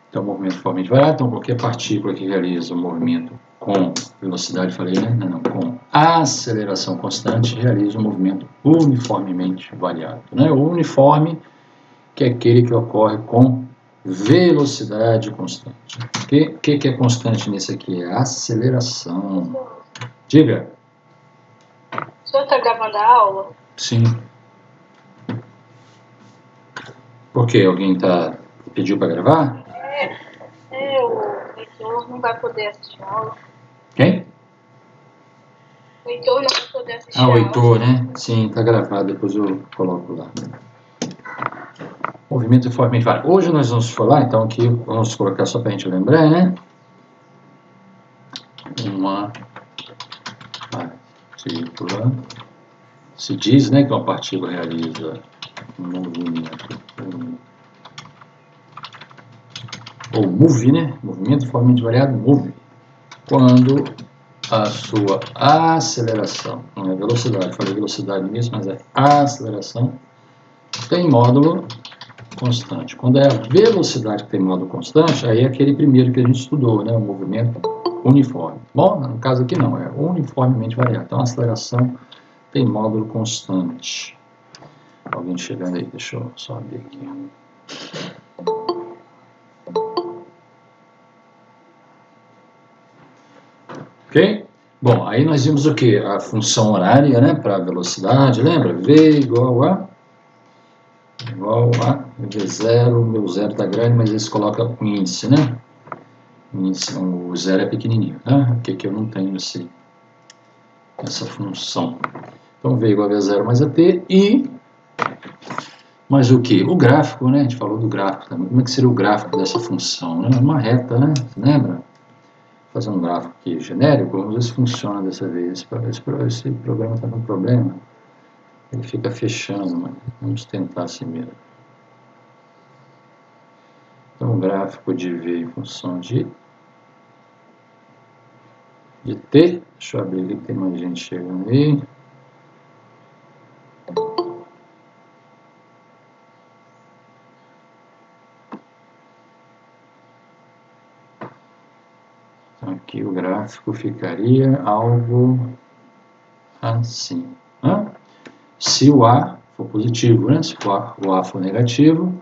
Então, movimento uniformemente variado, então qualquer partícula que realiza o movimento com velocidade, falei, né? Não, com aceleração constante, realiza um movimento uniformemente variado. Né? O uniforme, que é aquele que ocorre com velocidade constante. O que é constante nisso aqui? É a aceleração. Diga. O senhor está gravando a aula? Sim. Por quê? Alguém pediu para gravar? O Heitor não vai poder assistir a aula. Quem? O Heitor não vai poder assistir Ah, a o aula. Heitor, né? Sim, está gravado, depois eu coloco lá. Movimento uniformemente variado. Hoje nós vamos falar, então aqui, vamos colocar só para a gente lembrar, né? Uma partícula. Se diz, né, que uma partícula realiza um movimento, ou move, né? Movimento uniformemente variado, move. Quando a sua aceleração, não é velocidade, falei velocidade nisso, mas é aceleração, tem módulo constante. Quando é a velocidade que tem módulo constante, aí é aquele primeiro que a gente estudou, né? O movimento uniforme. Bom, no caso aqui não, é uniformemente variado. Então a aceleração tem módulo constante. Alguém chegando aí, deixa eu só abrir aqui. Ok? Bom, aí nós vimos o que? A função horária, né? Para a velocidade, lembra? V igual a V0, meu zero está grande, mas eles colocam o índice, né? O zero é pequenininho, tá? Porque eu não tenho essa função. Então, V igual a V0 mais a T e... Mas o que? O gráfico, né? A gente falou do gráfico também. Como é que seria o gráfico dessa função? Né? Uma reta, né? Você lembra? Fazer um gráfico aqui genérico, vamos ver se funciona dessa vez. Esse programa está com problema. Ele fica fechando, mas vamos tentar assim mesmo. Então, o gráfico de V em função de T. Deixa eu abrir ali que tem mais gente chegando aí. Então, aqui o gráfico ficaria algo assim. Né? Se o A for positivo, né? Se o A for negativo,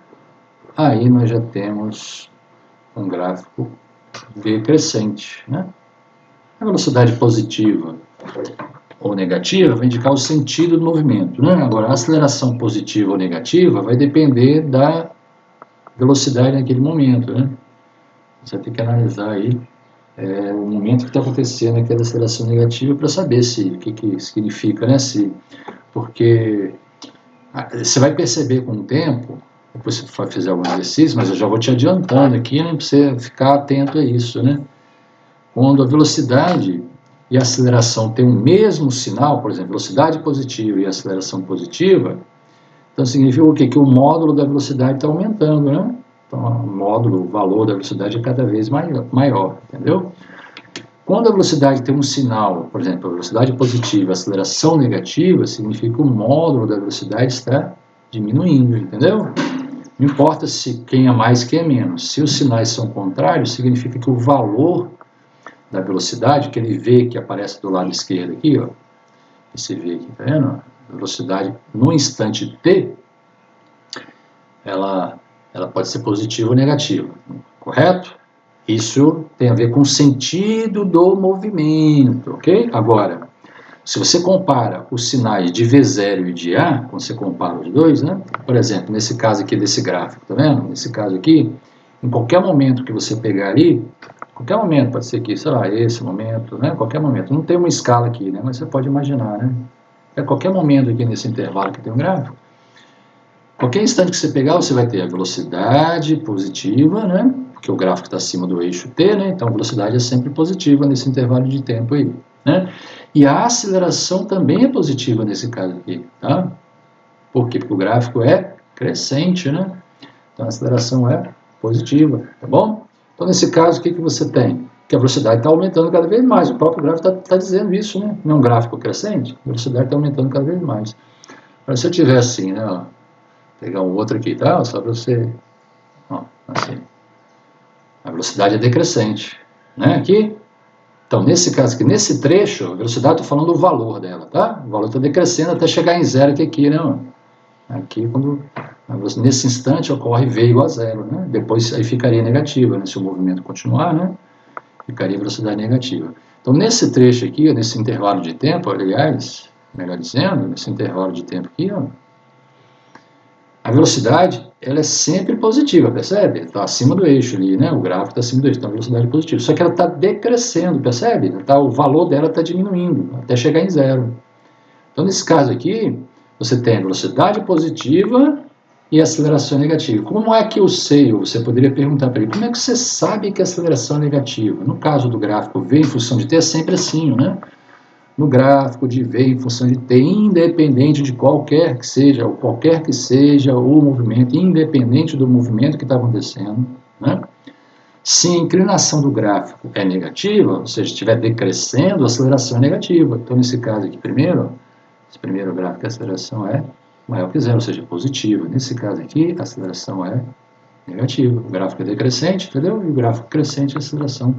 aí nós já temos um gráfico V crescente. Né? A velocidade positiva ou negativa vai indicar o sentido do movimento. Né? Agora, a aceleração positiva ou negativa vai depender da velocidade naquele momento. Né? Você tem que analisar aí o momento que está acontecendo aquela aceleração negativa para saber o que significa, né? Porque você vai perceber com o tempo, depois você vai fazer algum exercício, mas eu já vou te adiantando aqui, né, para você ficar atento a isso, né? Quando a velocidade e a aceleração têm o mesmo sinal, por exemplo, velocidade positiva e aceleração positiva, então significa o quê? Que o módulo da velocidade está aumentando, né? Então, o valor da velocidade é cada vez maior, entendeu? Quando a velocidade tem um sinal, por exemplo, a velocidade positiva, a aceleração negativa, significa que o módulo da velocidade está diminuindo, entendeu? Não importa se quem é mais, quem é menos. Se os sinais são contrários, significa que o valor da velocidade, aquele V que aparece do lado esquerdo aqui, ó, esse V aqui, tá vendo? A velocidade no instante T, ela pode ser positiva ou negativa, correto? Isso tem a ver com o sentido do movimento, ok? Agora, se você compara os sinais de V0 e de A, quando você compara os dois, né? Por exemplo, nesse caso aqui desse gráfico, tá vendo? Nesse caso aqui, em qualquer momento que você pegar ali, qualquer momento, pode ser aqui, sei lá, esse momento, né? Qualquer momento, não tem uma escala aqui, né? Mas você pode imaginar, né? A qualquer momento aqui nesse intervalo que tem um gráfico, qualquer instante que você pegar, você vai ter a velocidade positiva, né? Porque o gráfico está acima do eixo T, né? Então a velocidade é sempre positiva nesse intervalo de tempo aí, né? E a aceleração também é positiva nesse caso aqui, tá? Por quê? Porque o gráfico é crescente, né? Então a aceleração é positiva, tá bom? Então nesse caso, o que você tem? Que a velocidade está aumentando cada vez mais, o próprio gráfico está dizendo isso, né? Não é um gráfico crescente, a velocidade está aumentando cada vez mais. Mas se eu tiver assim, né? Pegar um outro aqui, tá? Só para você... Ó, assim. A velocidade é decrescente, né? Aqui, então, nesse caso aqui, nesse trecho, a velocidade, estou falando do valor dela, tá? O valor está decrescendo até chegar em zero, que aqui, né? Aqui, nesse instante, ocorre V igual a zero, né? Depois aí ficaria negativa, né? Se o movimento continuar, né? Ficaria velocidade negativa. Então, nesse trecho aqui, nesse intervalo de tempo, aliás, melhor dizendo, nesse intervalo de tempo aqui, ó, a velocidade, ela é sempre positiva, percebe? Está acima do eixo ali, né? O gráfico está acima do eixo, então a velocidade é positiva. Só que ela está decrescendo, percebe? O valor dela está diminuindo, até chegar em zero. Então, nesse caso aqui, você tem velocidade positiva e aceleração negativa. Como é que eu sei? Você poderia perguntar para ele, como é que você sabe que a aceleração é negativa? No caso do gráfico V em função de t, é sempre assim, né? No gráfico de V em função de t, independente de qualquer que seja o movimento, independente do movimento que está acontecendo, né? Se a inclinação do gráfico é negativa, ou seja, estiver decrescendo, a aceleração é negativa. Então, nesse caso aqui, esse primeiro gráfico, a aceleração é maior que zero, ou seja, positiva. Nesse caso aqui, a aceleração é negativa. O gráfico é decrescente, entendeu? E o gráfico crescente, a aceleração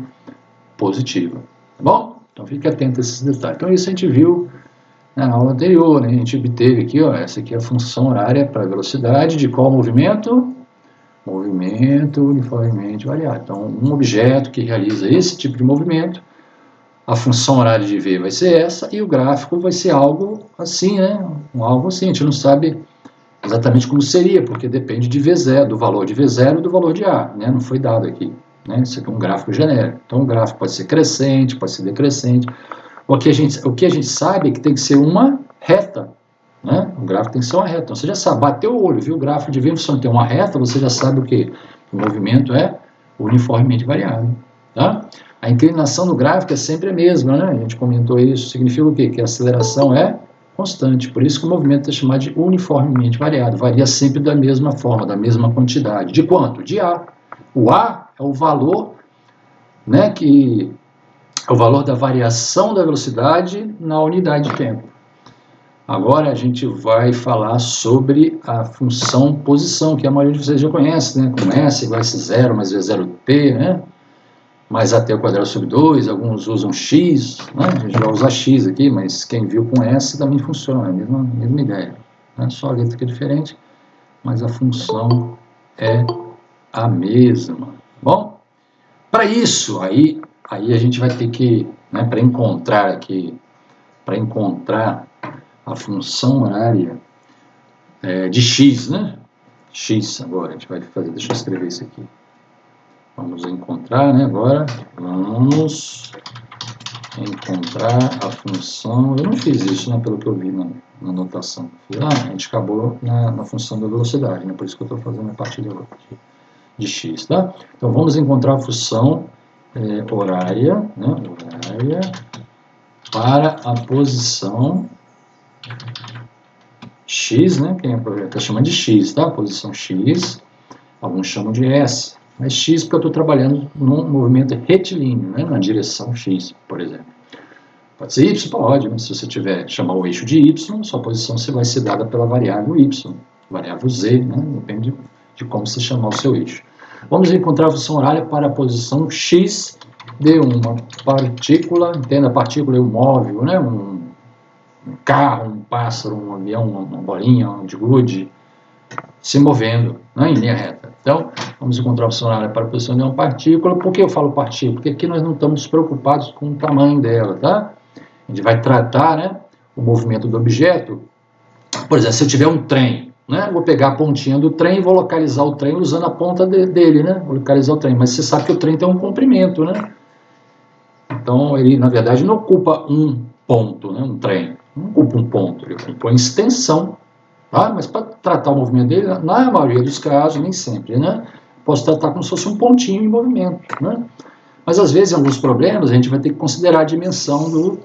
positiva. Tá bom? Então, fique atento a esses detalhes. Então, isso a gente viu na aula anterior, né? A gente obteve aqui, ó, essa aqui é a função horária para a velocidade de qual movimento? Movimento uniformemente variado. Então, um objeto que realiza esse tipo de movimento, a função horária de V vai ser essa, e o gráfico vai ser algo assim, né? Algo assim, a gente não sabe exatamente como seria, porque depende de V0, do valor de V0 e do valor de A, né? Não foi dado aqui, né? Isso aqui é um gráfico genérico. Então, o gráfico pode ser crescente, pode ser decrescente. O que a gente sabe é que tem que ser uma reta, né? O gráfico tem que ser uma reta. Então, você já sabe, bateu o olho, viu o gráfico de V em função de ter uma reta, você já sabe o quê? O movimento é uniformemente variável, tá? A inclinação do gráfico é sempre a mesma, né? A gente comentou isso, significa o quê? Que a aceleração é constante, por isso que o movimento é chamado de uniformemente variado, varia sempre da mesma forma, da mesma quantidade. De quanto? De A. O A é o valor, né, que é o valor da variação da velocidade na unidade de tempo. Agora a gente vai falar sobre a função posição, que a maioria de vocês já conhece, né? Com S igual a S0 mais V0t, né? Mais AT ao quadrado sobre 2, alguns usam X, né? A gente vai usar X aqui, mas quem viu com S também funciona, é a mesma ideia. Né? Só a letra que é diferente, mas a função é a mesma. Bom, para isso, aí a gente vai ter que, né, para encontrar a função horária de X, né? X agora, a gente vai fazer, deixa eu escrever isso aqui. Vamos encontrar, né, agora, vamos encontrar a função, eu não fiz isso, né, pelo que eu vi na anotação. A gente acabou na função da velocidade, né, por isso que eu estou fazendo a partir de X, tá? Então, vamos encontrar a função horária, né, horária para a posição X, né, quem está chamando de X, tá? Posição X, alguns chamam de S. Mas X porque eu estou trabalhando num movimento retilíneo, né, na direção X, por exemplo. Pode ser Y? Pode, mas se você tiver chamar o eixo de Y, sua posição vai ser dada pela variável Y, variável Z, né, depende de como você chamar o seu eixo. Vamos encontrar a função horária para a posição X de uma partícula, entenda, a partícula é um móvel, né, um carro, um pássaro, um avião, uma bolinha, de gude, se movendo, né, em linha reta. Então, vamos encontrar a função horária para a posição de uma partícula. Por que eu falo partícula? Porque aqui nós não estamos preocupados com o tamanho dela, tá? A gente vai tratar, né, o movimento do objeto. Por exemplo, se eu tiver um trem, né, vou pegar a pontinha do trem e vou localizar o trem usando a ponta dele, né? Vou localizar o trem. Mas você sabe que o trem tem um comprimento, né? Então, ele, na verdade, não ocupa um ponto, né, um trem. Não ocupa um ponto, ele ocupa uma extensão. Tá? Mas para tratar o movimento dele, na maioria dos casos, nem sempre, né? Posso tratar como se fosse um pontinho em movimento, né? Mas às vezes, em alguns problemas, a gente vai ter que considerar a dimensão do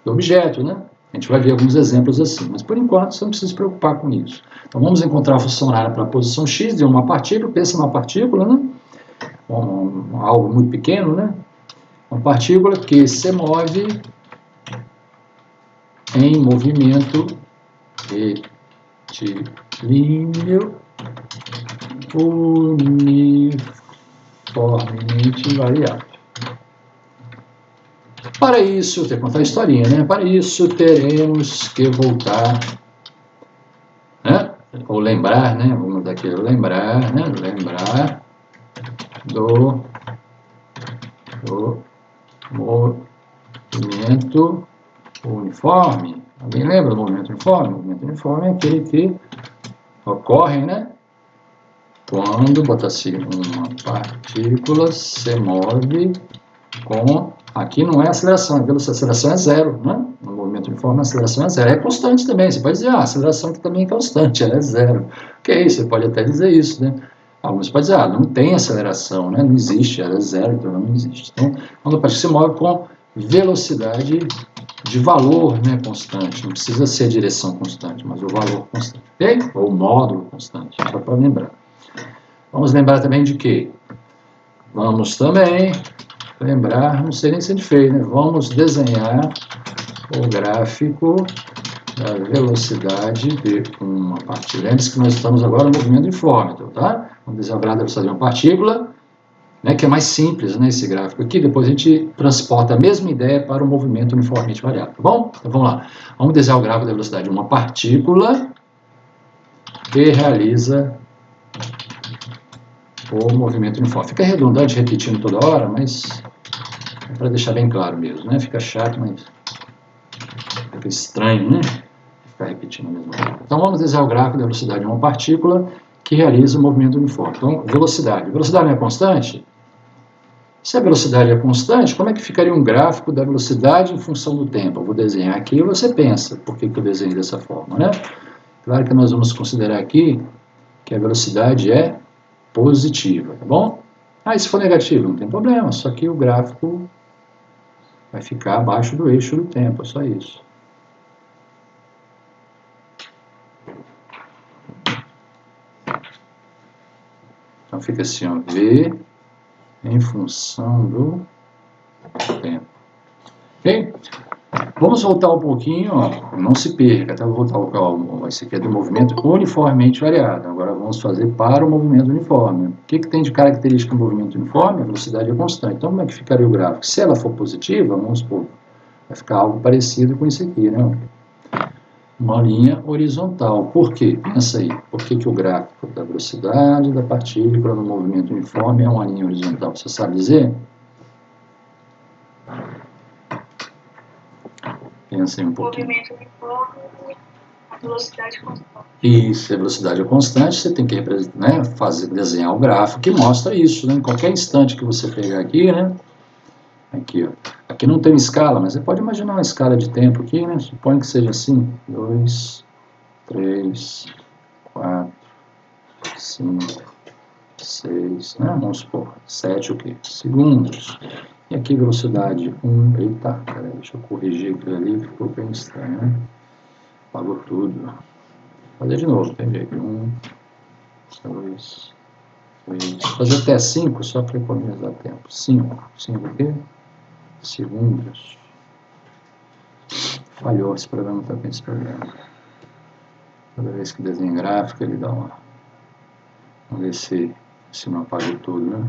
objeto, né? A gente vai ver alguns exemplos assim, mas por enquanto você não precisa se preocupar com isso. Então vamos encontrar a função horária para a posição X de uma partícula, pensa numa partícula, né? Algo muito pequeno, né? Uma partícula que se move em movimento retilíneo uniformemente variável. Para isso, tem que contar a historinha, né? Para isso, teremos que voltar, né? Ou lembrar, né? Vamos daqui, lembrar, né? Lembrar do movimento uniforme. Alguém lembra do movimento uniforme? O movimento uniforme é aquele que ocorre, né? Quando, bota assim, uma partícula se move com... Aqui não é aceleração, a aceleração é zero, né? No movimento uniforme a aceleração é zero. É constante também, você pode dizer, a aceleração aqui também é constante, ela é zero. Ok, você pode até dizer isso, né? Alguns podem dizer, não tem aceleração, né? Não existe, ela é zero, então não existe. Então, quando a partícula se move com velocidade de valor, né, constante, não precisa ser a direção constante, mas o valor constante, ok? Ou o módulo constante, só para lembrar. Vamos lembrar também de quê? Vamos também lembrar, não sei nem se a gente fez, né? Vamos desenhar o gráfico da velocidade de uma partícula. Lembre-se que nós estamos agora no movimento uniforme, tá? Vamos desenhar o gráfico da velocidade de uma partícula, né, que é mais simples, né, esse gráfico aqui. Depois a gente transporta a mesma ideia para o movimento uniformemente variável, tá bom? Então vamos lá. Vamos desenhar o gráfico da velocidade de uma partícula que realiza o movimento uniforme. Fica redundante repetindo toda hora, mas é para deixar bem claro mesmo, né? Fica chato, mas fica estranho, né? Ficar repetindo a mesma coisa. Então vamos desenhar o gráfico da velocidade de uma partícula que realiza o movimento uniforme. Então, velocidade. Velocidade não é constante? Se a velocidade é constante, como é que ficaria um gráfico da velocidade em função do tempo? Eu vou desenhar aqui e você pensa, por que eu desenhei dessa forma, né? Claro que nós vamos considerar aqui que a velocidade é positiva, tá bom? E se for negativo, não tem problema, só que o gráfico vai ficar abaixo do eixo do tempo, é só isso. Então fica assim, ó, V em função do tempo. Ok? Vamos voltar um pouquinho, ó, não se perca, tá? Vou voltar ao esse aqui é do movimento uniformemente variado. Agora vamos fazer para o movimento uniforme. O que tem de característica no movimento uniforme? A velocidade é constante. Então, como é que ficaria o gráfico? Se ela for positiva, vamos supor, vai ficar algo parecido com isso aqui, né? Uma linha horizontal. Por quê? Pensa aí. Por que o gráfico da velocidade da partícula no movimento uniforme é uma linha horizontal? Você sabe dizer? Pensa aí um pouquinho. Movimento uniforme, a velocidade constante. Isso, a velocidade é constante, você tem que, né, desenhar o gráfico que mostra isso, né? Em qualquer instante que você pegar aqui, né? Aqui, ó. Aqui não tem escala, mas você pode imaginar uma escala de tempo aqui, né? Suponha que seja assim, 2, 3, 4, 5, 6, né? Vamos supor, 7 o quê? Segundos. E aqui velocidade 1, eita, peraí, deixa eu corrigir aquilo ali, ficou bem estranho, né? Apagou tudo. Vou fazer de novo, tem jeito. 1, 2, 3, vou fazer até 5, só para economizar tempo. 5 o quê? Segundos. Falhou, esse programa está com esse problema. Toda vez que desenha gráfico, ele dá uma... Vamos ver se não apagou tudo, né?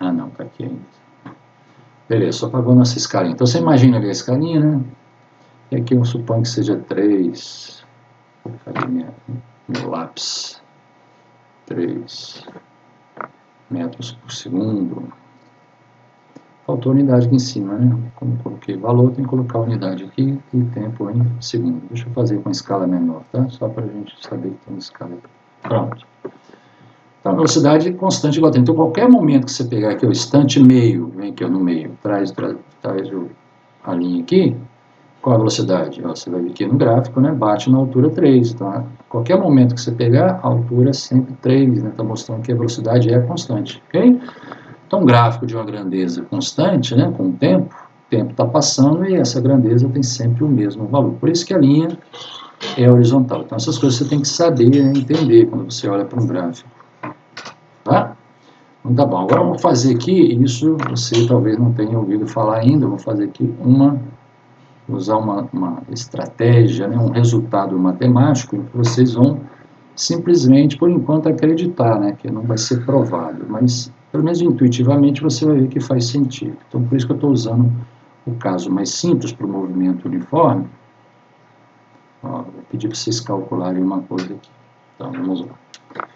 Ah, não, está aqui ainda. Beleza, só apagou nossa escalinha. Então, você imagina ali a escalinha, né? E aqui eu suponho que seja 3... Cadê meu lápis? 3 metros por segundo. Faltou a unidade aqui em cima, né? Como eu coloquei valor, tem que colocar a unidade aqui e tempo em segundo. Deixa eu fazer com escala menor, tá? Só para a gente saber que tem escala aqui. Pronto. Então, a velocidade constante igual a tempo. Então, qualquer momento que você pegar aqui, o instante meio, vem aqui ó, no meio, traz a linha aqui, qual a velocidade? Ó, você vai ver aqui no gráfico, né? Bate na altura 3. Então, qualquer momento que você pegar, a altura é sempre 3, né? Está mostrando que a velocidade é constante, ok? Então, um gráfico de uma grandeza constante, né? Com o tempo está passando e essa grandeza tem sempre o mesmo valor. Por isso que a linha é horizontal. Então, essas coisas você tem que saber, né? Entender quando você olha para um gráfico. Tá? Então, tá bom. Agora eu vou fazer aqui, isso você talvez não tenha ouvido falar ainda, eu vou fazer aqui usar uma estratégia, né, um resultado matemático, em que vocês vão simplesmente, por enquanto, acreditar, né, que não vai ser provado, mas pelo menos intuitivamente, você vai ver que faz sentido. Então, por isso que eu estou usando o caso mais simples para o movimento uniforme. Ó, vou pedir para vocês calcularem uma coisa aqui. Então, vamos lá.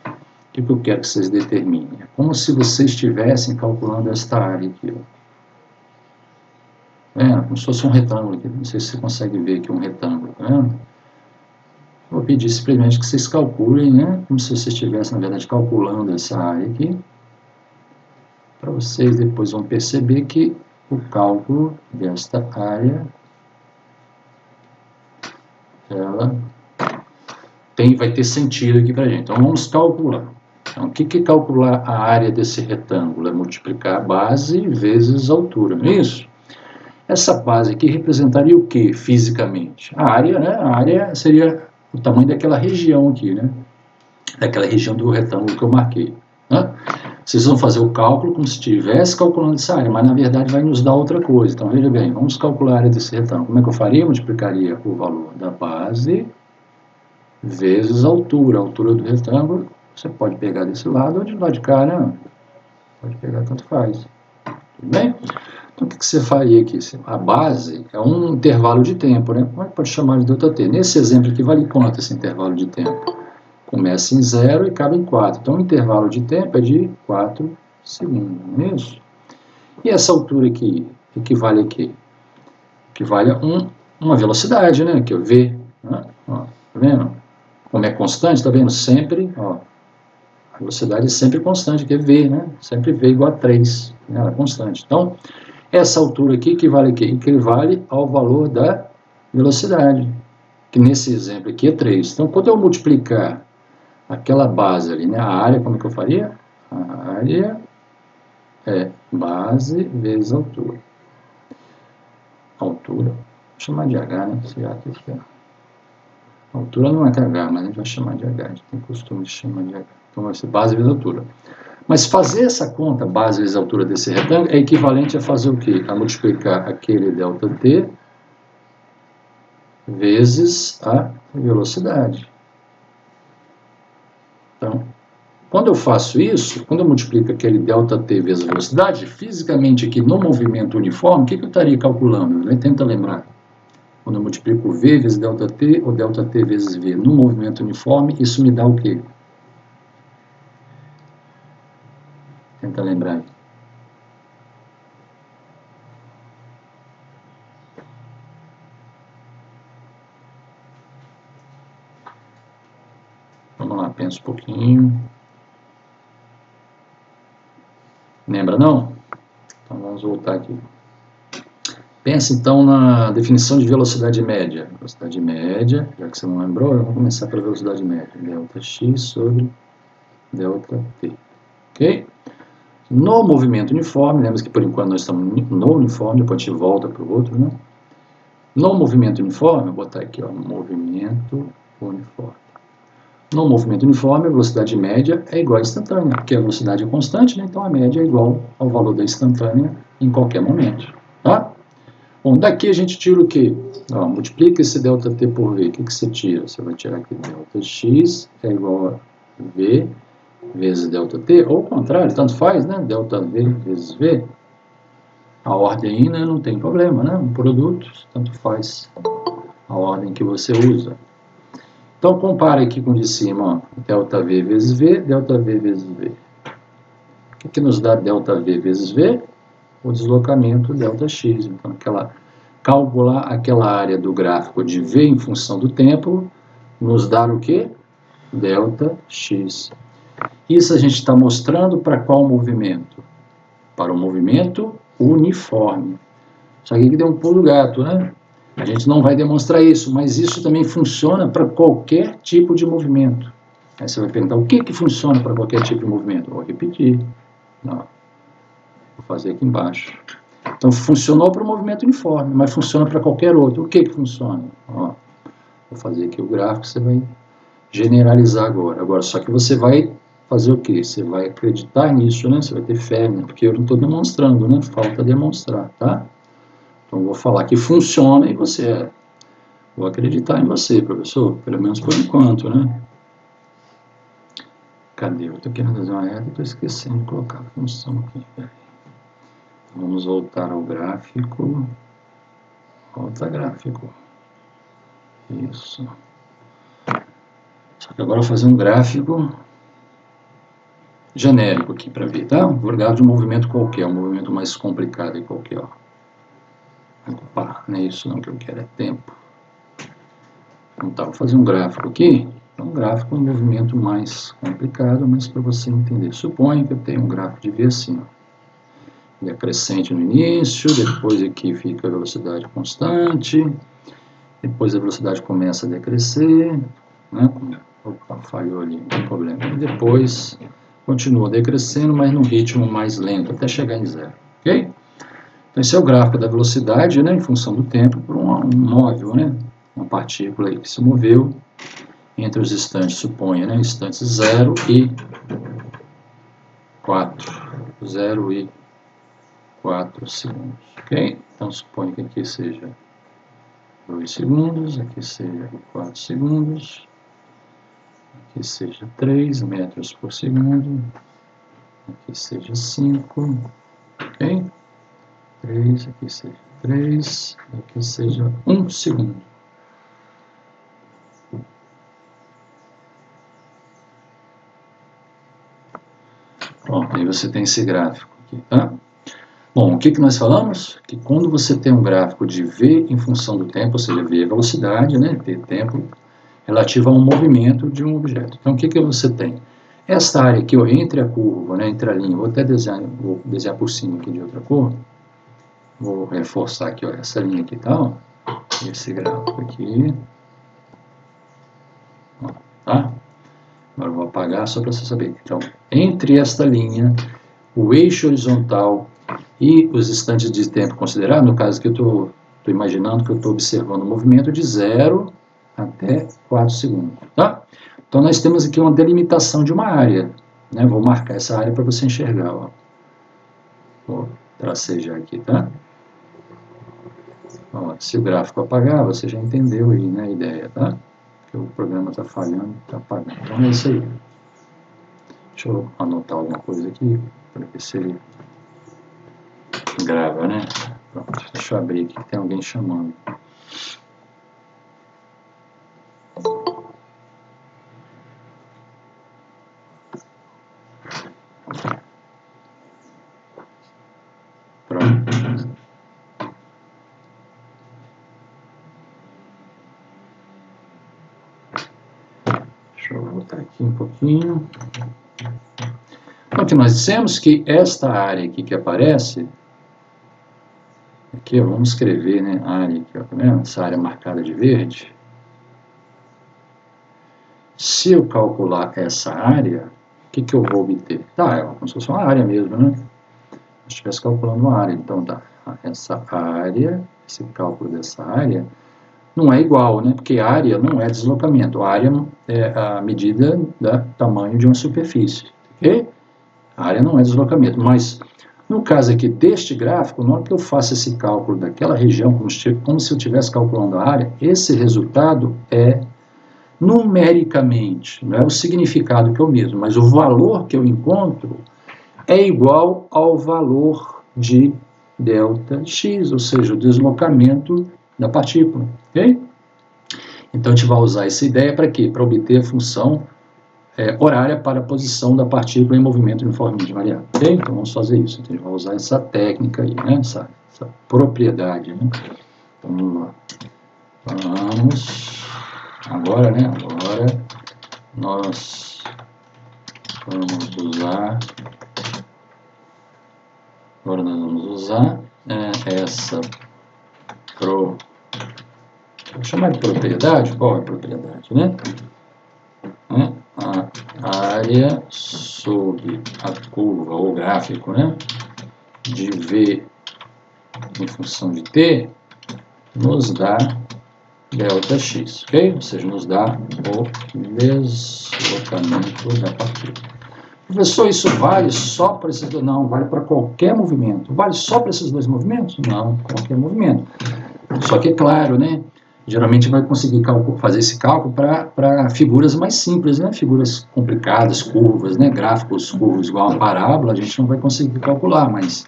O que eu quero que vocês determinem? É como se vocês estivessem calculando esta área aqui. Ó. Como se fosse um retângulo aqui. Não sei se você consegue ver aqui um retângulo. Tá vendo? Vou pedir simplesmente que vocês calculem, né? Como se vocês estivessem, na verdade, calculando essa área aqui. Para vocês depois vão perceber que o cálculo desta área, ela vai ter sentido aqui para a gente. Então, vamos calcular. Então, o que é calcular a área desse retângulo? É multiplicar a base vezes a altura, não é isso? Essa base aqui representaria o que fisicamente? A área, né? A área seria o tamanho daquela região aqui, né? Daquela região do retângulo que eu marquei. Né? Vocês vão fazer o cálculo como se estivesse calculando essa área, mas na verdade vai nos dar outra coisa. Então, veja bem, vamos calcular a área desse retângulo. Como é que eu faria? Eu multiplicaria o valor da base vezes a altura do retângulo. Você pode pegar desse lado ou de lado de cá, né? Pode pegar, tanto faz. Tudo bem? Então, o que você faria aqui? A base é um intervalo de tempo, né? Como é que pode chamar de ΔT? Nesse exemplo aqui, vale quanto esse intervalo de tempo? Começa em 0 e acaba em 4. Então, o intervalo de tempo é de 4 segundos, não é isso? E essa altura aqui, equivale a quê? Equivale a uma velocidade, né? Que é V. Né? Ó, tá vendo? Como é constante, tá vendo? Sempre, ó, a velocidade é sempre constante, que é V, né? Sempre V igual a 3, né? Ela é constante. Então, essa altura aqui equivale a quê? Equivale ao valor da velocidade, que nesse exemplo aqui é 3. Então, quando eu multiplicar aquela base ali, né? A área, como é que eu faria? A área é base vezes altura. Altura, vou chamar de H, né? Se aqui é. Altura não é H, mas a gente vai chamar de H. A gente tem costume de chamar de H. Então vai ser base vezes altura. Mas fazer essa conta, base vezes altura desse retângulo, é equivalente a fazer o quê? A multiplicar aquele ΔT vezes a velocidade. Então, quando eu faço isso, quando eu multiplico aquele ΔT vezes a velocidade, fisicamente aqui no movimento uniforme, o que eu estaria calculando? Tenta lembrar. Quando eu multiplico V vezes ΔT ou ΔT vezes V no movimento uniforme, isso me dá o quê? Tenta lembrar. Vamos lá, pensa um pouquinho. Lembra não? Então vamos voltar aqui. Pensa então na definição de velocidade média. Velocidade média, já que você não lembrou, eu vou começar pela velocidade média. ΔX sobre ΔT. Ok? No movimento uniforme, lembra que por enquanto nós estamos no uniforme, depois a gente volta para o outro, né? No movimento uniforme, vou botar aqui, ó, movimento uniforme. No movimento uniforme, a velocidade média é igual à instantânea, porque a velocidade é constante, né? Então a média é igual ao valor da instantânea em qualquer momento, tá? Bom, daqui a gente tira o quê? Ó, multiplica esse ΔT por V. O que você tira? Você vai tirar aqui ΔX é igual a V vezes ΔT, ou ao contrário, tanto faz, né? ΔV vezes V. A ordem aí, né, não tem problema, né? Um produto, tanto faz a ordem que você usa. Então, compare aqui com o de cima, ó, ΔV vezes V, ΔV vezes V. O que nos dá ΔV vezes V? O deslocamento ΔX. Então, calcular aquela área do gráfico de V em função do tempo nos dá o quê? ΔX. Isso a gente está mostrando para qual movimento? Para o movimento uniforme. Só que aqui deu um pulo do gato, né? A gente não vai demonstrar isso, mas isso também funciona para qualquer tipo de movimento. Aí você vai perguntar, o que funciona para qualquer tipo de movimento? Vou repetir. Não. Vou fazer aqui embaixo. Então, funcionou para o movimento uniforme, mas funciona para qualquer outro. O que funciona? Ó, vou fazer aqui o gráfico, você vai generalizar agora. Agora, só que você vai fazer o quê? Você vai acreditar nisso, né? Você vai ter fé, né? Porque eu não estou demonstrando, né? Falta demonstrar, tá? Então, vou falar que funciona e você vou acreditar em você, professor, pelo menos por enquanto, né? Cadê? Eu estou querendo fazer uma reta e estou esquecendo de colocar a função aqui. Vamos voltar ao gráfico. Volta gráfico. Isso. Só que agora eu vou fazer um gráfico genérico aqui para ver, tá? Um gráfico de um movimento qualquer, um movimento mais complicado e qualquer, ó. Opa, não é isso não que eu quero, é tempo. Então tá, vou fazer um gráfico aqui. Um gráfico é um movimento mais complicado, mas para você entender. Suponha que eu tenho um gráfico de V assim, ó. Ele é crescente no início, depois aqui fica a velocidade constante, depois a velocidade começa a decrescer, né? Opa, falhou ali, não tem problema. E depois continua decrescendo, mas num ritmo mais lento, até chegar em zero, ok? Então esse é o gráfico da velocidade, né, em função do tempo, por um móvel, né? Uma partícula aí que se moveu entre os instantes, suponha, né, instantes 0 e 4. 0 e 4 segundos, ok? Então suponha que aqui seja 2 segundos, aqui seja 4 segundos, aqui seja 3 metros por segundo, aqui seja 5, ok? 3, aqui seja 3, aqui seja 1 segundo. Pronto, aí você tem esse gráfico aqui, tá? Bom, o que nós falamos? Que quando você tem um gráfico de V em função do tempo, ou seja, V é velocidade, né, T tempo, relativo a um movimento de um objeto. Então, o que você tem? Esta área aqui, ó, entre a curva, né, entre a linha, vou até desenhar por cima aqui de outra cor, vou reforçar aqui, ó, essa linha aqui, tá? Ó, esse gráfico aqui, ó, tá? Agora eu vou apagar só para você saber. Então, entre esta linha, o eixo horizontal e os instantes de tempo considerados, no caso que eu estou imaginando que eu estou observando o movimento de 0 até 4 segundos, tá? Então nós temos aqui uma delimitação de uma área, né? Vou marcar essa área para você enxergar, ó. Vou tracejar aqui, tá? Ó, se o gráfico apagar, você já entendeu aí, né, a ideia, tá? Que o programa está falhando, está apagando. Então é isso aí. Deixa eu anotar alguma coisa aqui, para ver se ele grava, né? Pronto, deixa eu abrir aqui que tem alguém chamando. Pronto. Deixa eu voltar aqui um pouquinho. Então, o que nós dissemos que esta área aqui que aparece, aqui, ó, vamos escrever, né, a área aqui, ó, tá vendo? Essa área marcada de verde. Se eu calcular essa área, o que eu vou obter? Tá, é como se fosse uma área mesmo, né? Se eu estivesse calculando uma área, então tá, essa área, esse cálculo dessa área, não é igual, né? Porque área não é deslocamento, a área é a medida do tamanho de uma superfície, ok? A área não é deslocamento, mas no caso aqui deste gráfico, na hora que eu faço esse cálculo daquela região, como se eu estivesse calculando a área, esse resultado é numericamente, não é o significado que é o mesmo, mas o valor que eu encontro é igual ao valor de ΔX, ou seja, o deslocamento da partícula, ok? Então a gente vai usar essa ideia para quê? Para obter a função horária para a posição da partícula em movimento uniformemente variável, ok? Então vamos fazer isso, então a gente vai usar essa técnica aí, né? essa propriedade, né? Então vamos lá. Vamos... Agora, né? Agora nós vamos usar. Agora nós vamos usar essa vou chamar de propriedade. Qual é a propriedade, né? A área sobre a curva ou gráfico, né? De V em função de T nos dá ΔX, ok? Ou seja, nos dá o deslocamento da partícula. Professor, isso vale só para esses dois? Não, vale para qualquer movimento. Vale só para esses dois movimentos? Não, qualquer movimento. Só que é claro, né, geralmente vai conseguir fazer esse cálculo para figuras mais simples, né? Figuras complicadas, curvas, né? Gráficos curvos igual a uma parábola, a gente não vai conseguir calcular, mas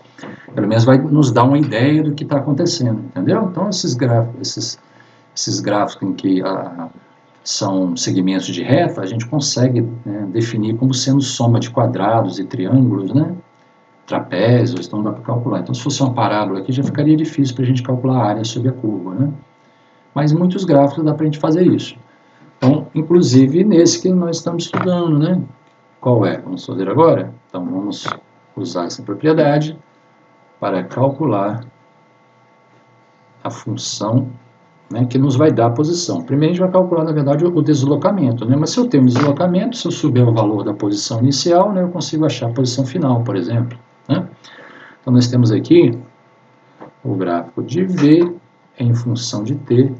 pelo menos vai nos dar uma ideia do que está acontecendo, entendeu? Então, esses gráficos em que são segmentos de reta, a gente consegue, né, definir como sendo soma de quadrados e triângulos, né? Trapézios, então dá para calcular. Então, se fosse uma parábola aqui, já ficaria difícil para a gente calcular a área sobre a curva, né? Mas muitos gráficos dá para a gente fazer isso. Então, inclusive nesse que nós estamos estudando, né? Qual é? Vamos fazer agora? Então, vamos usar essa propriedade para calcular a função, né, que nos vai dar a posição. Primeiro a gente vai calcular, na verdade, o deslocamento, né? Mas se eu tenho um deslocamento, se eu souber o valor da posição inicial, né, eu consigo achar a posição final, por exemplo, né? Então, nós temos aqui o gráfico de V em função de T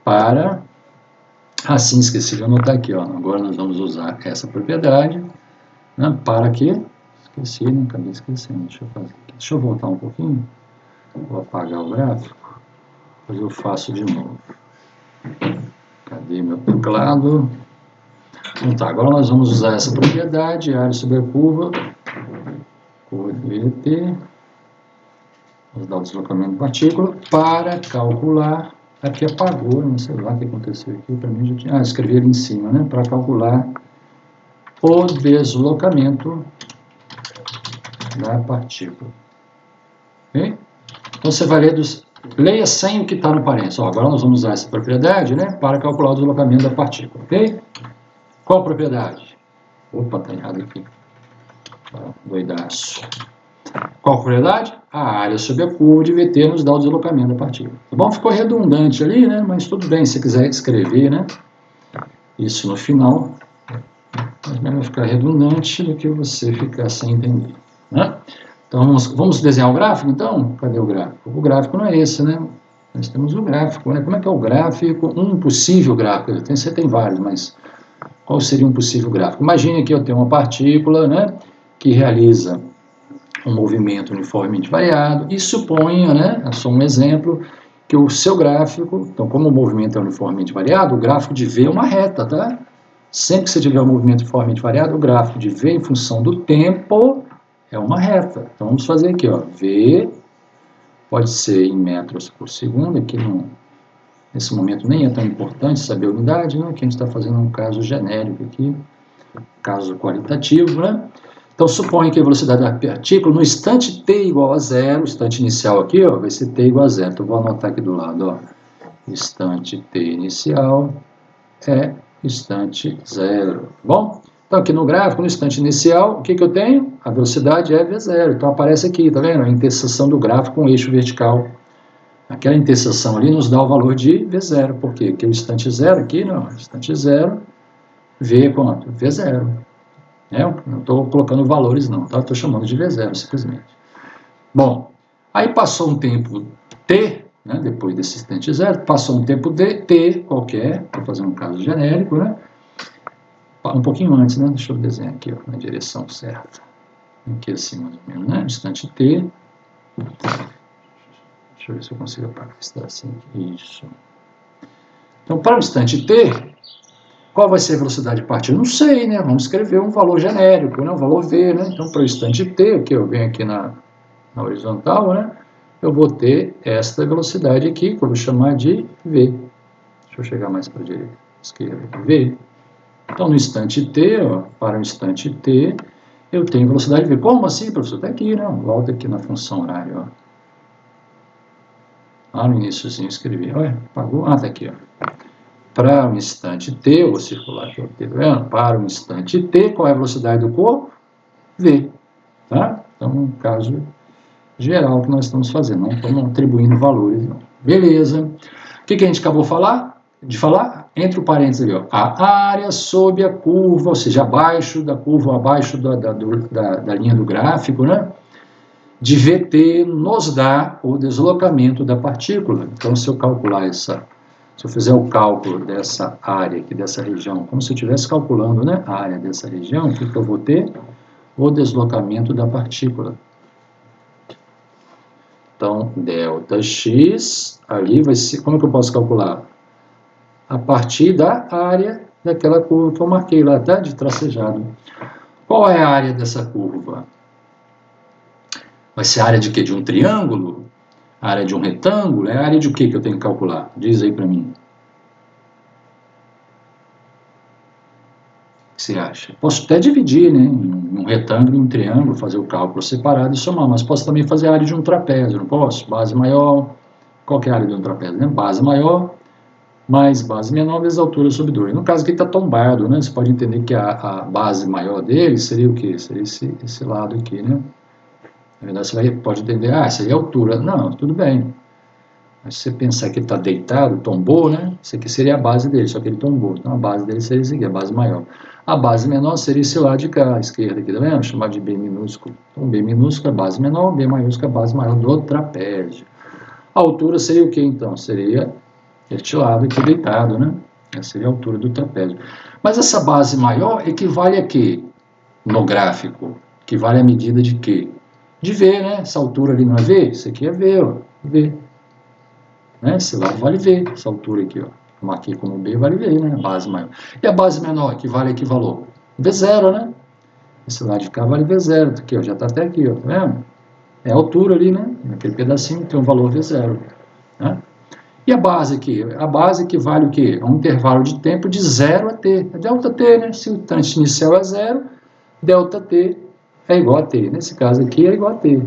para... Assim, esqueci de anotar aqui, ó. Agora nós vamos usar essa propriedade, né, para que... Esqueci, né? Acabei esquecendo. Deixa eu fazer aqui. Deixa eu voltar um pouquinho. Vou apagar o gráfico. Depois eu faço de novo. Cadê meu teclado? Então tá, agora nós vamos usar essa propriedade, área sobre a curva VT, vamos dar o deslocamento de partícula, para calcular, aqui apagou, não sei lá o que aconteceu aqui, para mim já tinha, escrevi ali em cima, né, para calcular o deslocamento da partícula. Ok? Então você vai ler leia sem o que está no parênteses. Agora nós vamos usar essa propriedade, né, para calcular o deslocamento da partícula, ok? Qual propriedade? Opa, está errado aqui. Doidaço. Qual propriedade? A área sobre a curva de VT nos dá o deslocamento da partícula. Tá bom? Ficou redundante ali, né? Mas tudo bem, se quiser escrever, né? Isso no final, é melhor ficar redundante do que você ficar sem entender, né? Então, vamos desenhar o gráfico, então? Cadê o gráfico? O gráfico não é esse, né? Nós temos o gráfico, né? Como é que é o gráfico? Um possível gráfico. Você tem vários, mas qual seria um possível gráfico? Imagine que eu tenho uma partícula, né, que realiza um movimento uniformemente variado e suponha, né, é só um exemplo, que o seu gráfico, então como o movimento é uniformemente variado, o gráfico de V é uma reta, tá? Sempre que você tiver um movimento uniformemente variado, o gráfico de V em função do tempo é uma reta. Então vamos fazer aqui, ó, V pode ser em metros por segundo, aqui nesse momento nem é tão importante saber a unidade, né, que a gente está fazendo um caso genérico aqui, caso qualitativo, né? Então, suponha que a velocidade da partícula no instante t igual a zero, o instante inicial aqui, ó, vai ser t igual a zero. Então, vou anotar aqui do lado, ó, instante t inicial é instante zero, tá bom? Então, aqui no gráfico, no instante inicial, o que eu tenho? A velocidade é v0, então aparece aqui, tá vendo? A interseção do gráfico com o eixo vertical. Aquela interseção ali nos dá o valor de v0, por quê? Porque o instante zero aqui, não, instante zero, v é quanto? v0. Não estou colocando valores não, tá? Estou chamando de V0 simplesmente. Bom, aí passou um tempo T, né, depois desse instante zero, passou um tempo T qualquer, para fazer um caso genérico, né? Um pouquinho antes, né? Deixa eu desenhar aqui, ó, na direção certa. Aqui assim, mais ou menos, né? Instante T. Deixa eu ver se eu consigo apagar. Está assim, isso. Então, para o instante T, qual vai ser a velocidade de partícula? Não sei, né? Vamos escrever um valor genérico, né? Um valor V, né? Então, para o instante T, que eu venho aqui na horizontal, né? Eu vou ter esta velocidade aqui, que eu vou chamar de V. Deixa eu chegar mais para a direita, esquerda, V. Então, no instante T, ó, para o instante T, eu tenho velocidade V. Como assim, professor? Está aqui, né? Volta aqui na função horária, ó. Lá no iníciozinho eu escrevi. Olha, apagou? Ah, está aqui, ó. Para o instante t, eu vou circular aqui, para o instante t, qual é a velocidade do corpo? V. Tá? Então, um caso geral que nós estamos fazendo, não estamos atribuindo valores, não. Beleza. O que a gente acabou de falar? Entre o parênteses ali, ó, a área sob a curva, ou seja, abaixo da curva, abaixo da linha do gráfico, né? De VT nos dá o deslocamento da partícula. Então, se eu calcular se eu fizer o cálculo dessa área aqui, dessa região, como se eu estivesse calculando, né, a área dessa região, o que eu vou ter? O deslocamento da partícula. Então, ΔX, ali vai ser, como é que eu posso calcular? a partir da área daquela curva que eu marquei lá, tá? De tracejado. Qual é a área dessa curva? Vai ser a área de quê? De um triângulo? A área de um retângulo? É a área de o que eu tenho que calcular? Diz aí para mim. O que você acha? Posso até dividir, né? Em um retângulo e um triângulo, fazer o cálculo separado e somar, mas posso também fazer a área de um trapézio, não posso? Base maior. Qual que é a área de um trapézio? Né? Base maior mais base menor vezes altura sobre 2. No caso aqui está tombado, né? Você pode entender que a base maior dele seria o quê? Seria esse lado aqui, né? Na verdade, você pode entender, seria a altura. Não, tudo bem. Mas se você pensar que ele está deitado, tombou, né? Isso aqui seria a base dele, só que ele tombou. Então a base dele seria esse aqui, a base maior. A base menor seria esse lado de cá, a esquerda aqui, tá vendo? Chamado de B minúsculo. Então B minúsculo é a base menor, B maiúsculo é a base maior do trapézio. A altura seria o que então? Seria este lado aqui deitado, né? Essa seria a altura do trapézio. Mas essa base maior equivale a quê? No gráfico. Equivale à medida de quê? De V, né? Essa altura ali não é V? Isso aqui é V, ó. V. Né? Esse lado vale V. Essa altura aqui, ó. Eu marquei como B, vale V, né? A base maior. E a base menor equivale a que valor? V0, né? Esse lado de cá vale V0. Aqui, ó. Já está até aqui, ó. Tá vendo? É a altura ali, né? Naquele pedacinho tem um valor V0. Né? E a base aqui? A base equivale o quê? A um intervalo de tempo de 0 a t. É delta t, né? Se o instante inicial é 0, delta t é igual a t. Nesse caso aqui é igual a t.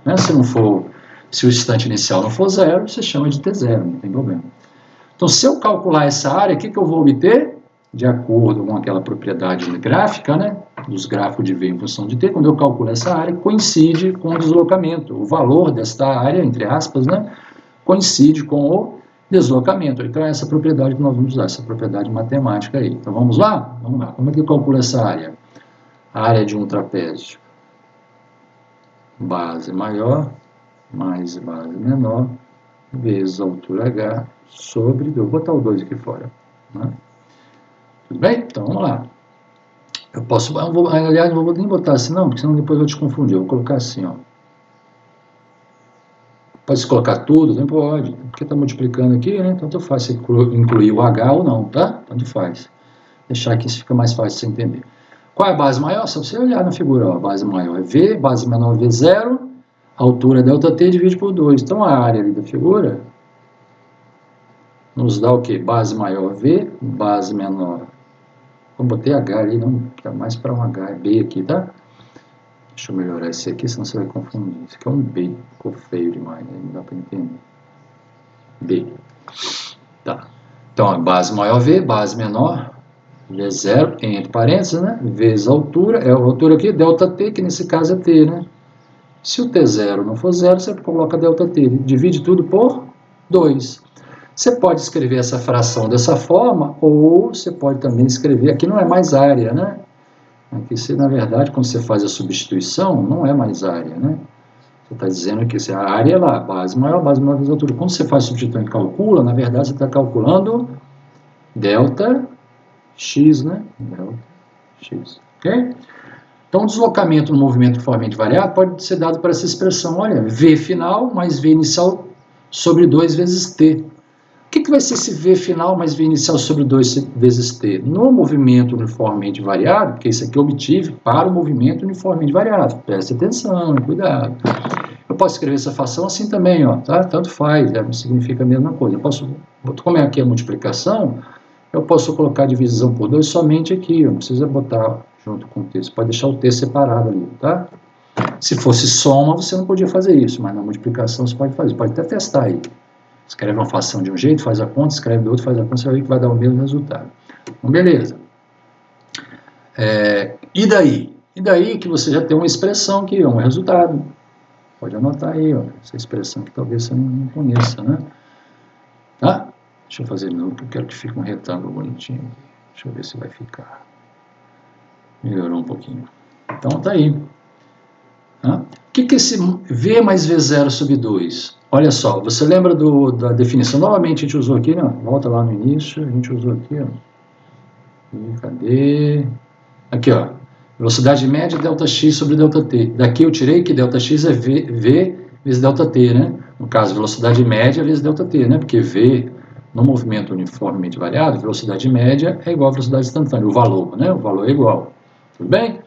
Né? Se o instante inicial não for 0, você chama de t0, não tem problema. Então, se eu calcular essa área, o que eu vou obter? De acordo com aquela propriedade gráfica, né? Dos gráficos de V em função de t, quando eu calculo essa área, coincide com o deslocamento. O valor desta área, entre aspas, né? Coincide com o deslocamento. Então, é essa propriedade que nós vamos usar, essa propriedade matemática aí. Então, vamos lá? Vamos lá. Como é que eu calculo essa área? A área de um trapézio. Base maior mais base menor vezes a altura H sobre... Eu vou botar o 2 aqui fora. Né? Tudo bem? Aliás, não vou nem botar assim não, porque senão depois eu vou te confundir. Eu vou colocar assim, ó. Pode-se colocar tudo? Não pode, porque está multiplicando aqui, né? Tanto faz se incluir o H ou não, tá? Tanto faz. Deixar aqui fica mais fácil de você entender. Qual é a base maior? Só você olhar na figura, ó. A base maior é V, base menor é V0, a altura é ΔT divide por 2. Então a área ali da figura nos dá o quê? Base maior V, base menor. Eu botei H ali, não, é mais para um H, é B aqui, tá? Deixa eu melhorar esse aqui, senão você vai confundir. Esse aqui é um B, ficou feio demais, né? Não dá para entender. B. Tá. Então, a base maior V, base menor, V0, entre parênteses, né? Vezes a altura, é a altura aqui, ΔT, que nesse caso é T, né? Se o T0 não for 0, você coloca ΔT, divide tudo por 2. Você pode escrever essa fração dessa forma, ou você pode também escrever, aqui não é mais área, né? Aqui, na verdade, quando você faz a substituição, não é mais área, né? Você está dizendo que a área é lá, base maior vezes a altura. Quando você faz substituição e calcula, na verdade, você está calculando delta x, né? Delta x, ok? Então, o deslocamento no movimento uniformemente variado pode ser dado por essa expressão, olha, V final mais V inicial sobre 2 vezes t. O que vai ser esse V final mais V inicial sobre 2 vezes t? No movimento uniformemente variado, porque isso aqui eu obtive para o movimento uniformemente variado. Preste atenção, cuidado. Eu posso escrever essa fração assim também, ó, tá? Tanto faz, não significa a mesma coisa. Como é aqui a multiplicação, eu posso colocar a divisão por 2 somente aqui, não precisa botar junto com o t. Você pode deixar o t separado ali, tá? Se fosse soma, você não podia fazer isso, mas na multiplicação você pode fazer. Pode até testar aí. Escreve uma fração de um jeito, faz a conta, escreve do outro, faz a conta, você vai ver que vai dar o mesmo resultado. Então, beleza. E daí? E daí que você já tem uma expressão aqui, um resultado. Pode anotar aí, ó, essa expressão que talvez você não conheça, né? Tá? Deixa eu fazer de novo, que eu quero que fique um retângulo bonitinho. Deixa eu ver se vai ficar. Melhorou um pouquinho. Então, tá aí. Tá? O que é esse V mais V0 sobre 2? Olha só, você lembra da definição? Novamente a gente usou aqui, né? Volta lá no início, a gente usou aqui, ó. E cadê? Aqui, ó. Velocidade média ΔX sobre ΔT. Daqui eu tirei que ΔX é V vezes ΔT, né? No caso, velocidade média vezes ΔT, né? Porque V no movimento uniformemente variado, velocidade média é igual a velocidade instantânea, o valor, né? O valor é igual. Tudo bem?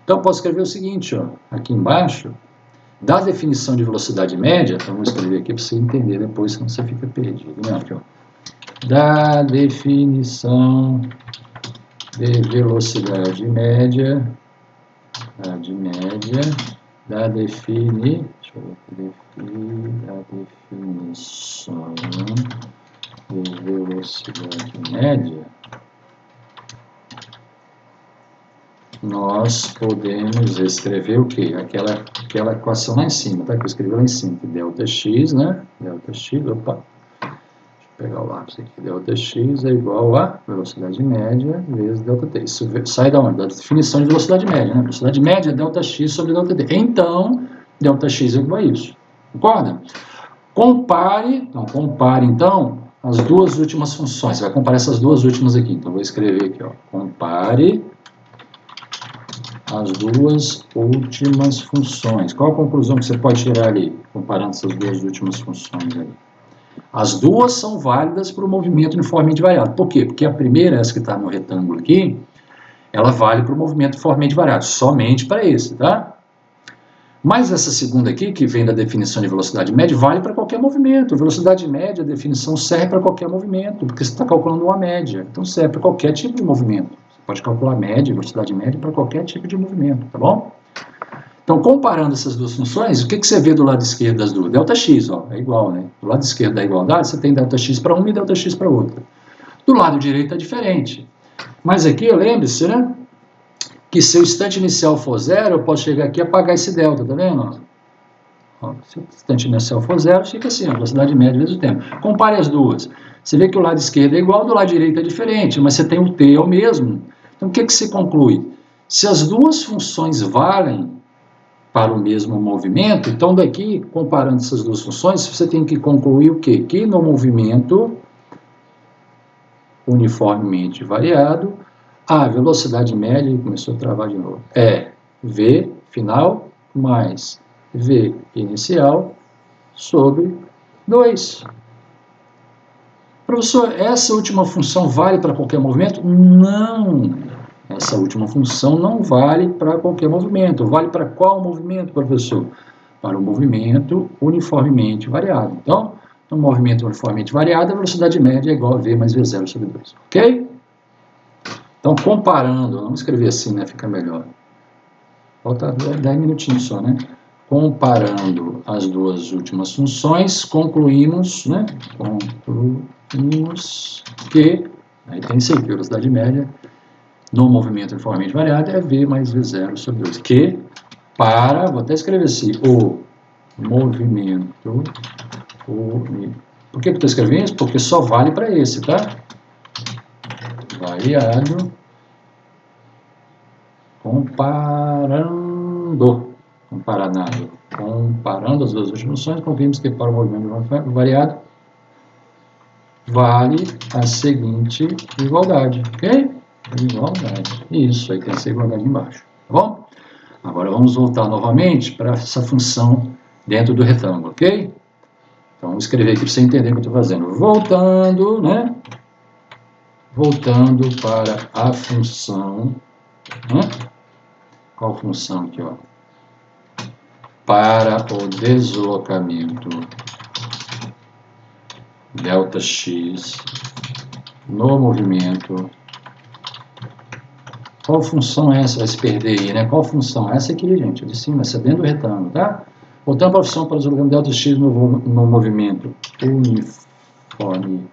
Então, eu posso escrever o seguinte, ó, aqui embaixo, da definição de velocidade média, então vou escrever aqui para você entender depois, senão você fica perdido, né? Aqui, ó. Da definição de velocidade média, da definição de velocidade média, nós podemos escrever o quê? Aquela equação lá em cima, tá? Que eu escrevi lá em cima, que ΔX, né? ΔX, opa, deixa eu pegar o lápis aqui. ΔX é igual a velocidade média vezes ΔT. Isso sai da onde? Da definição de velocidade média, né? Velocidade média é ΔX sobre ΔT. Então, ΔX é igual a isso. Concorda? Compare, então, as duas últimas funções. Você vai comparar essas duas últimas aqui. Então, vou escrever aqui, ó. Compare as duas últimas funções. Qual a conclusão que você pode tirar ali, comparando essas duas últimas funções aí? As duas são válidas para o movimento uniformemente variado. Por quê? Porque a primeira, essa que está no retângulo aqui, ela vale para o movimento uniformemente variado, somente para esse, tá? Mas essa segunda aqui, que vem da definição de velocidade média, vale para qualquer movimento. Velocidade média, a definição serve para qualquer movimento, porque você está calculando uma média. Então serve para qualquer tipo de movimento. Você pode calcular média, velocidade média para qualquer tipo de movimento, tá bom? Então, comparando essas duas funções, o que você vê do lado esquerdo das duas? ΔX, ó, é igual, né? Do lado esquerdo da igualdade, você tem ΔX para uma e ΔX para outra. Do lado direito é diferente. Mas aqui, lembre-se, né? Que se o instante inicial for zero, eu posso chegar aqui e apagar esse delta, tá vendo? Ó, se o instante inicial for zero, fica assim, a velocidade média vezes o tempo. Compare as duas. Você vê que o lado esquerdo é igual, do lado direito é diferente, mas você tem o t é o mesmo. Então, o que se conclui? Se as duas funções valem para o mesmo movimento, então daqui, comparando essas duas funções, você tem que concluir o quê? Que no movimento uniformemente variado, a velocidade média, começou a travar de novo, é V final mais V inicial sobre 2. Professor, essa última função vale para qualquer movimento? Não! Essa última função não vale para qualquer movimento. Vale para qual movimento, professor? Para o movimento uniformemente variado. Então, no movimento uniformemente variado, a velocidade média é igual a V mais V0 sobre 2. Ok? Então, comparando, vamos escrever assim, né? Fica melhor. Falta 10 minutinhos só, né? Comparando as duas últimas funções, concluímos, né? Concluímos que, aí tem isso aqui, velocidade média, no movimento uniformemente variado é V mais V0 sobre 2. Que, para, vou até escrever assim, o movimento, por que eu estou escrevendo isso? Porque só vale para esse, tá? Variado, comparando as duas últimas funções, concluímos que para o movimento variado vale a seguinte igualdade, ok? Igualdade, isso, aí tem essa igualdade embaixo, tá bom? Agora vamos voltar novamente para essa função dentro do retângulo, ok? Então vamos escrever aqui para você entender o que eu estou fazendo. Voltando, né? Voltando para a função, né? Qual função aqui, ó? Para o deslocamento ΔX no movimento. Qual função é essa? Vai se perder aí, né? Qual função? Essa aqui, gente, de cima, essa dentro do retângulo, tá? Voltando para a função para o deslocamento ΔX no movimento uniformemente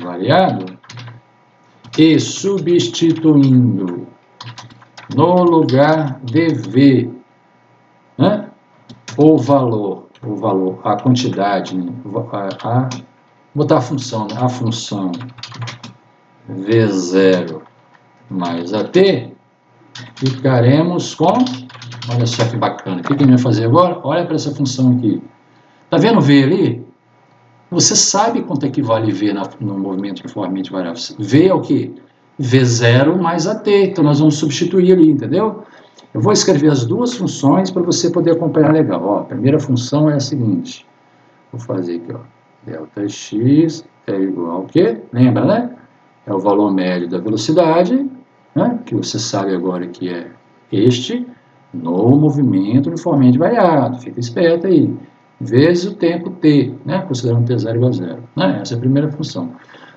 variado e substituindo no lugar de V, né? O valor, a quantidade, né? Botar a função, né? A função V0 mais AT, ficaremos com, olha só que bacana, o que a gente vai fazer agora? Olha para essa função aqui, tá vendo V ali? Você sabe quanto equivale V no movimento uniformemente variável. V é o quê? V0 mais AT, então nós vamos substituir ali, entendeu? Eu vou escrever as duas funções para você poder acompanhar legal. Ó, a primeira função é a seguinte, vou fazer aqui, ó, ΔX é igual ao quê? Lembra, né? É o valor médio da velocidade, né? Que você sabe agora que é este, no movimento uniformemente variado. Fica esperto aí. Vezes o tempo t, né? Considerando t0 igual a zero. Né? Essa é a primeira função.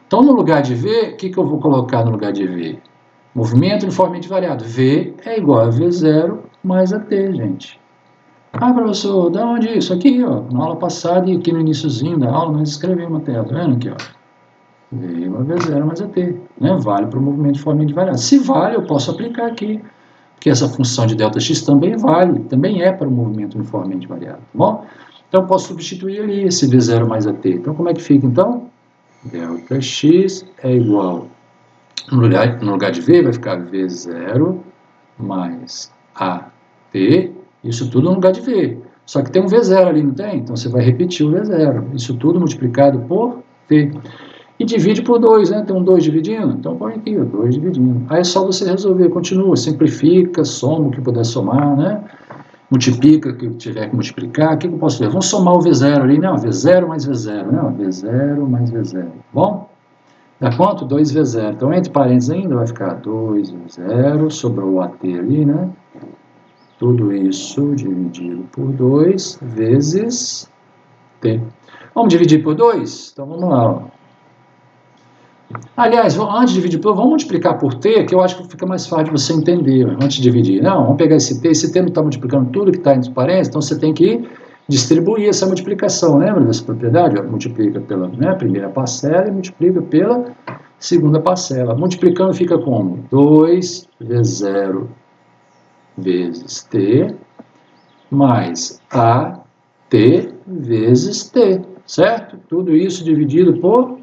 Então, no lugar de v, o que eu vou colocar no lugar de v? Movimento uniformemente variado. V é igual a V0 mais a t, gente. Ah, professor, da onde isso? Aqui, ó, na aula passada e aqui no iniciozinho da aula, nós escrevemos uma tela, tá vendo aqui, ó? V igual a V0 mais a t, né? Vale para o movimento uniformemente variado. Se vale, eu posso aplicar aqui, porque essa função de ΔX também vale, também é para o movimento uniformemente variado, tá bom? Então, eu posso substituir ali esse V0 mais a t. Então, como é que fica, então? ΔX é igual, no lugar de V, vai ficar V0 mais AT, isso tudo no lugar de V. Só que tem um V0 ali, não tem? Então, você vai repetir o V0. Isso tudo multiplicado por T. E divide por 2, né? Tem um 2 dividindo? Então, põe aqui, o 2 dividindo. Aí é só você resolver, continua, simplifica, soma o que puder somar, né? Multiplica o que tiver que multiplicar. O que eu posso ver? Vamos somar o V0 ali, né? V0 mais V0, né? V0 mais V0. Bom? Dá quanto? 2V0. Então, entre parênteses ainda, vai ficar 2V0, sobrou o AT ali, né? Tudo isso dividido por 2 vezes T. Vamos dividir por 2? Então, vamos lá, ó. Aliás, antes de dividir por 2, vamos multiplicar por T, que eu acho que fica mais fácil de você entender, antes de dividir. Não, vamos pegar esse T não está multiplicando tudo que está entre parênteses, então você tem que distribuir essa multiplicação, lembra dessa propriedade? Multiplica pela, né, primeira parcela e multiplica pela segunda parcela. Multiplicando fica como? 2V0 vezes T mais AT vezes T, certo? Tudo isso dividido por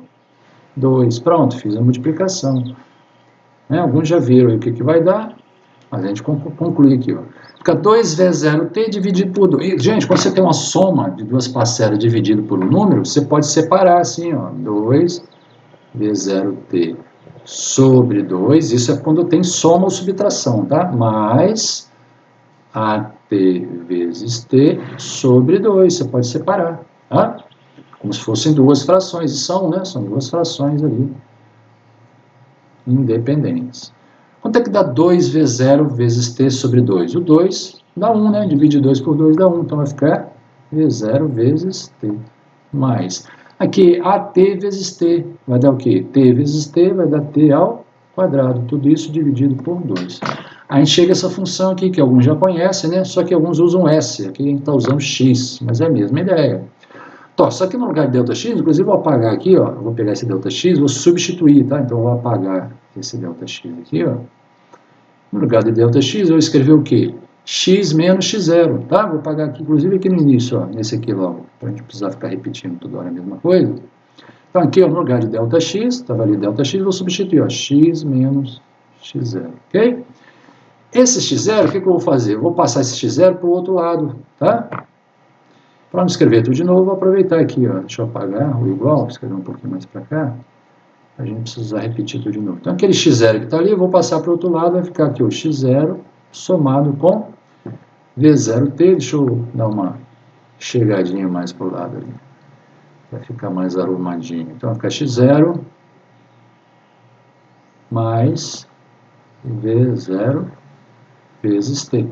2. Pronto, fiz a multiplicação. Né? Alguns já viram aí o que vai dar, mas a gente conclui aqui, ó. Fica 2V0T dividido por 2. Gente, quando você tem uma soma de duas parcelas dividido por um número, você pode separar assim, ó, 2V0T sobre 2, isso é quando tem soma ou subtração, tá? Mais AT vezes T sobre 2, você pode separar, tá? Como se fossem duas frações, e são, né? São duas frações ali, independentes. Quanto é que dá 2V0 vezes T sobre 2? O 2 dá 1, né? Divide 2 por 2 dá 1, então vai ficar V0 vezes T. Mais, aqui, AT vezes T, vai dar o quê? T vezes T vai dar T ao quadrado, tudo isso dividido por 2. A gente chega a essa função aqui, que alguns já conhecem, né? Só que alguns usam S, aqui a gente está usando X, mas é a mesma ideia. Então, só que no lugar de ΔX, inclusive eu vou apagar aqui, ó, eu vou pegar esse ΔX, vou substituir, tá? Então eu vou apagar esse ΔX aqui, ó. No lugar de ΔX, eu vou escrever o quê? X menos X0, tá? Vou apagar aqui, inclusive aqui no início, ó, nesse aqui logo, para a gente precisar ficar repetindo toda hora a mesma coisa. Então aqui, ó, no lugar de ΔX, estava ali ΔX, vou substituir, ó, X menos X0, ok? Esse X0, o que eu vou fazer? Eu vou passar esse X0 para o outro lado, tá? Para não escrever tudo de novo, vou aproveitar aqui, ó, deixa eu apagar o igual, escrever um pouquinho mais para cá, a gente precisa repetir tudo de novo. Então, aquele X0 que está ali, eu vou passar para o outro lado, vai ficar aqui o X0 somado com V0T, deixa eu dar uma chegadinha mais para o lado ali, para ficar mais arrumadinho. Então, vai ficar X0 mais V0 vezes T,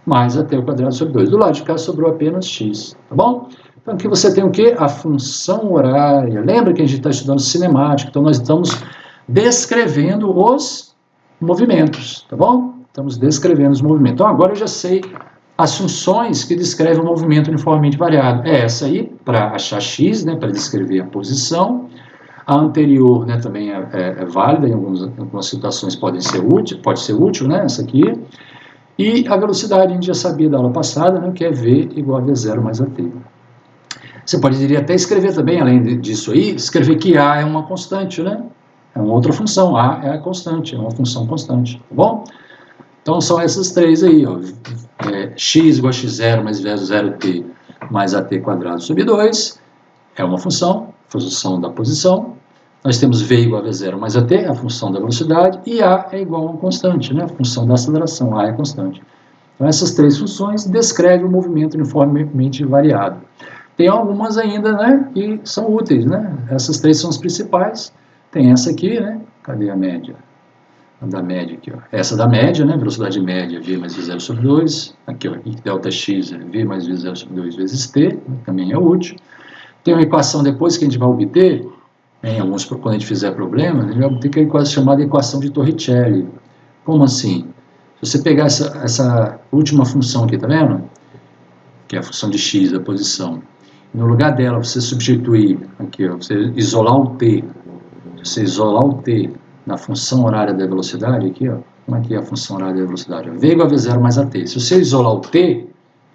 mais AT ao quadrado sobre 2. Do lado de cá sobrou apenas X, tá bom? Então aqui você tem o quê? A função horária. Lembra que a gente está estudando cinemática, então nós estamos descrevendo os movimentos, tá bom? Estamos descrevendo os movimentos. Então agora eu já sei as funções que descrevem o movimento uniformemente variado. É essa aí, para achar X, né, para descrever a posição. A anterior, né, também é válida, em algumas situações pode ser útil, né, essa aqui. E a velocidade a gente já sabia da aula passada, né, que é V igual a V0 mais AT. Você poderia até escrever também, além disso aí, escrever que A é uma constante, né? É uma outra função, A é a constante, é uma função constante, tá bom? Então são essas três aí, ó. X igual a X0 mais V0T mais AT quadrado sobre 2, é uma função da posição. Nós temos V igual a V0 mais AT, a função da velocidade, e A é igual a uma constante, né? A função da aceleração, A é constante. Então essas três funções descrevem o movimento uniformemente variado. tem algumas ainda, né, que são úteis, né? Essas três são as principais. Tem essa aqui, né? Cadê a média? A da média aqui, ó. Essa da média, né? Velocidade média, v mais v0 sobre 2. Aqui, ó, delta x é v mais v0 sobre 2 vezes t, também é útil. Tem uma equação depois que a gente vai obter, em alguns, quando a gente fizer problemas, a gente vai obter que é a equação chamada equação de Torricelli. Como assim? Se você pegar essa última função aqui, tá vendo? Que é a função de x, da posição. No lugar dela, você substituir, aqui, ó, você isolar o t. Você isolar o t na função horária da velocidade, aqui, ó, como é que é a função horária da velocidade? V igual a V0 mais AT. Se você isolar o t,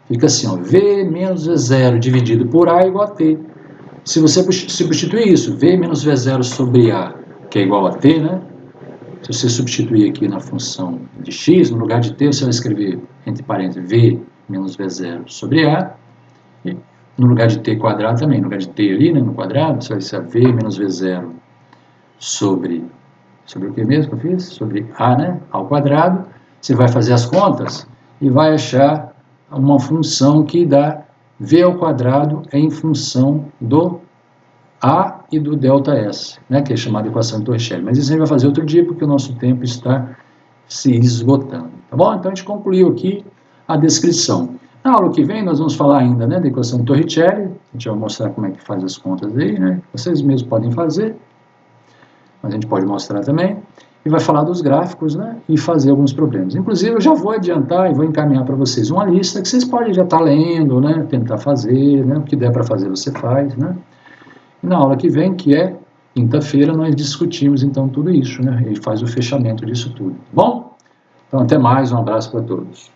fica assim, ó, V menos V0 dividido por A igual a T. Se você substituir isso, V menos V0 sobre A, que é igual a T, né? Se você substituir aqui na função de x, no lugar de t, você vai escrever, entre parênteses, v menos v0 sobre a. E no lugar de t quadrado também, no lugar de t ali, né, no quadrado, você vai ser v menos v0 sobre o que mesmo que eu fiz? Sobre a, né, ao quadrado. Você vai fazer as contas e vai achar uma função que dá v ao quadrado em função do a e do ΔS, né, que é chamada equação de Torricelli. Mas isso a gente vai fazer outro dia, porque o nosso tempo está se esgotando. Tá bom? Então a gente concluiu aqui a descrição. Na aula que vem nós vamos falar ainda, né, da equação de Torricelli. A gente vai mostrar como é que faz as contas aí, né? Vocês mesmos podem fazer, mas a gente pode mostrar também. E vai falar dos gráficos, né, e fazer alguns problemas. Inclusive eu já vou adiantar e vou encaminhar para vocês uma lista que vocês podem já estar lendo, né, tentar fazer, né, o que der para fazer você faz, né? E na aula que vem, que é quinta-feira, nós discutimos então tudo isso, né? Ele faz o fechamento disso tudo. Bom? Então até mais, um abraço para todos.